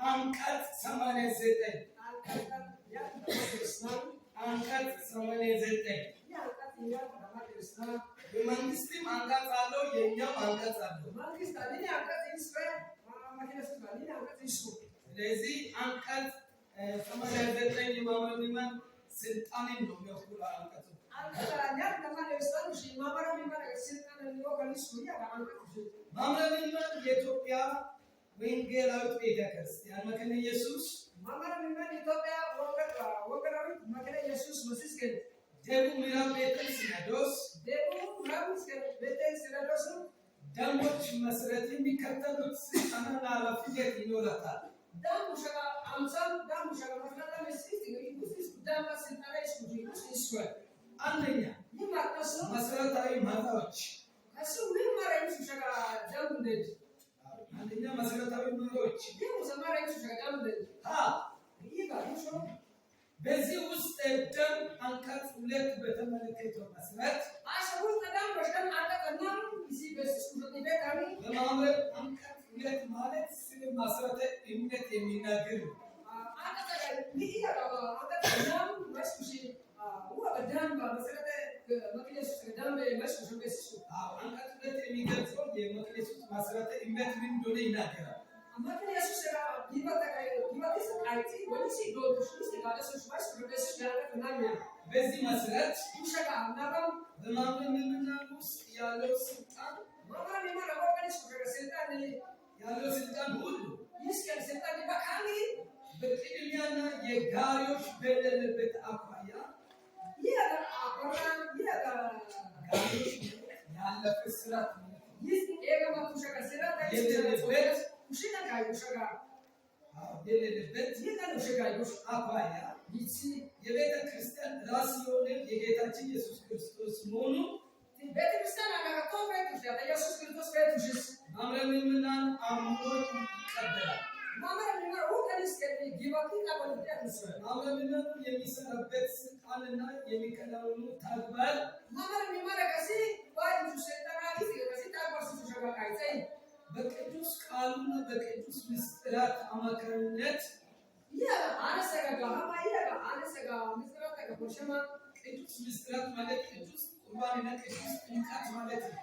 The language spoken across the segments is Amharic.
አንቀጽ 89 አንቀጽ 89 የመንግስትም አንቀጽ አለው የኛም አንቀጽ አለው። ስለዚህ አንቀጽ 89 የማምረን ስልጣንን ነው የሚወክለው አንቀጹ። ማምረን የኢትዮጵያ ወንጌላዊት ቤተክርስቲያን መካነ ኢየሱስ ደቡብ ምዕራብ ቤተ ሲኖዶስ ደንቦች መሰረት የሚከተሉት ስልጣንና ኃላፊነት ይኖራታል። አንደኛ መሰረታዊ መርሆች በዚህ ውስጥ ደም አንቀጽ 2 በተመለከተው መሰረት በማምረት አንቀጽ 2 ማለት ስለ መሰረተ እምነት የሚናገር ነው። አንቀጽ 2 የሚገልጸው የመቅደሱ መሰረተ እምነት ምን እንደሆነ ይናገራል። በዚህ መሰረት በማምረን ውስጥ ያለው ስልጣን ሁሉ በቅድሚያና የጋሪዎች በሌለበት አኳያ ያለፈ ስርዓት የሌለበት አኳያ የቤተ ክርስቲያን ራስ የሆነ የጌታችን ኢየሱስ ክርስቶስ መሆኑ ማምረን አምኖ ይቀበላል። ማምረን የሚሰራበት ስልጣንና የሚከናወኑ ተግባር በቅዱስ ቃሉና በቅዱስ ምስጢራት አማካኝነት ቅዱስ ምስጢራት ማለት ቅዱስ ቁርባንና ቅዱስ ጥምቀት ማለት ነው።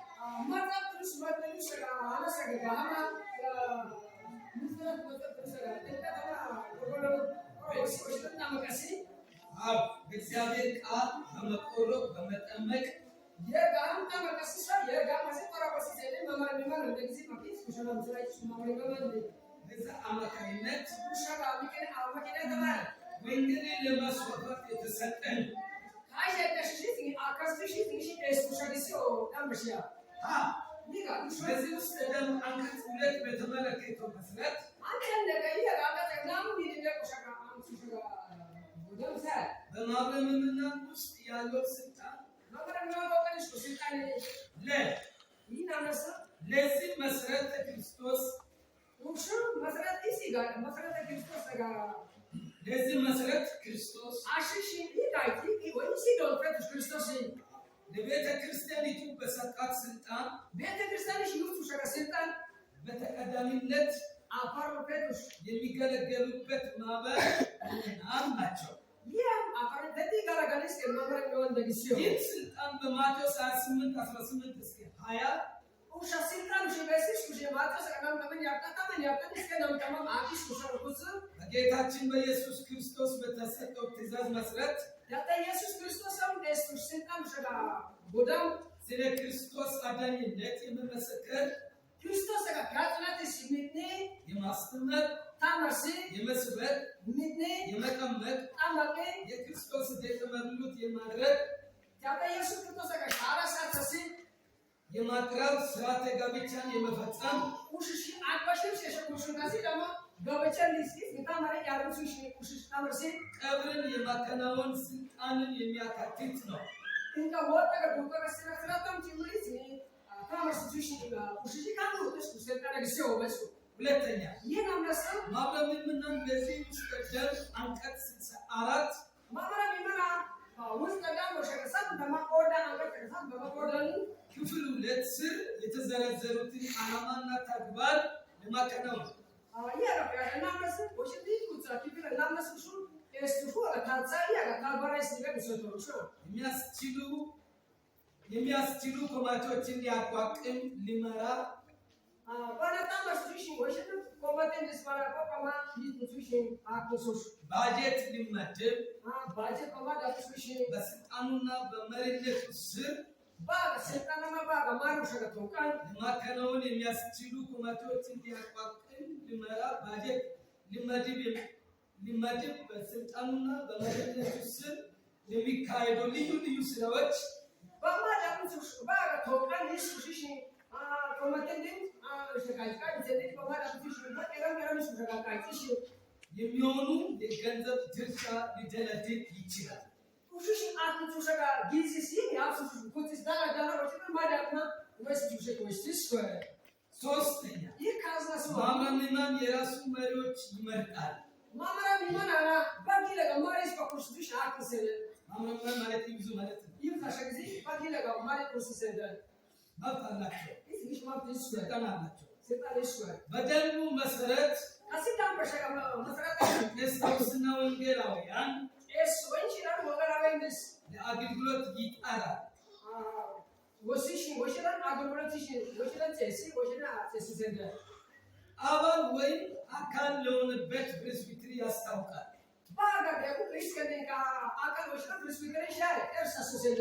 በእግዚአብሔር ቃል በመቆረብ በመጠመቅ በዛ አማካኝነት ወንጌልን ለማስፋፋት የተሰጠን በዚህ ውስጥ ደም አንቀጽ 2 በተመለከተው መሰረት በማምረን ውስጥ ያለው ስልጣን ለዚህ መሰረተ ክርስቶስ ለዚህ መሰረት ክርስቶስ ለቤተ ክርስቲያኒቱ በሰጣት ስልጣን በተቀዳሚነት የሚገለገሉበት ማህበር ናቸው። ይህ ስልጣን በማቴዎስ 28:18 እስከ 20 በጌታችን በኢየሱስ ክርስቶስ በተሰጠው ትእዛዝ መሰረት ስለ ክርስቶስ አዳኝነት የመመስከር የማስተማር የመስበክ የመጠመቅ የክርስቶስ ደቀ መዝሙር የማድረግ የማቅረብ ስርዓተ ጋብቻን የመፈጸም ቀብርን የማከናወን ስልጣንን የሚያካትት ነው። ሁለተኛ ማምረን በዚህ ውስጥ ደም አንቀጽ 64 ክፍል 2 ስር የተዘረዘሩትን ዓላማና ተግባር ለማከናወን Yara na masu wasu ne kuta kifin na masu su estufu a kansa ya ga kabara su ga su to so የሚያስችሉ ኮማቾችን ሊያቋቁም ሊመራ bana ta masu shi wasu ne komaten dispara ko kama yi su shi a kusus ባጀት ሊመድብ baje kama da su shi በስልጣኑና በመሪነቱ ስር ba sentana ma ba ga maru shaga to kan ለማከናወን የሚያስችሉ ኮማቾችን ሊያቋቁም ሊመራ ባጀት ሊመድብ በስልጣኑና በመሪነቱ ስር የሚካሄዱ ልዩ ልዩ ስራዎች ba ma da su ba ga to kan yi su shi komaten din shaga ka din ba ma da su shi ba kiran su shaga ka shi የሚሆኑ የገንዘብ ድርሻ ሊደለድል ይችላል። kushi atu su shaga gizi si ya su kutis dala dala wacce ma da na west su shaga west square ሶስተኛ ይህ ካዝና ሰው ማምራን የራሱ መሪዎች ይመርጣል። ማምራ ቢመናና ባቂ ለጋ ማሪስ በኩስ ዱሽ አክሰለ ማምራን ማለት ብዙ ማለት ነው። ይህ ታሸግዚ ባቂ ለጋ ማሪ ኩስ ሰደ መብት አላቸው፣ ይህ ማብት ይስከ ስልጣን አላቸው። ሰጣለ ይስከ በደንቡ መሰረት አሲታም በሸጋ መስራት ክርስቶስና ወንጌላውያን ኤስ ወንቺራን ወገራዌንስ ለአገልግሎት ይጠራል። ወሲሽን ወሽራን አገልግሎትሽን ወሽራን ቴሲ ወሽና ቴሲ ዘንደ አባል ወይም አካል ለሆነበት ፕሬስቢትሪ ያስታውቃል። ባጋ ደቁ ክሪስከን ካ አካል ወሽራ ፕሪስቢተሪ ሻይ ኤርሳስ ዘንደ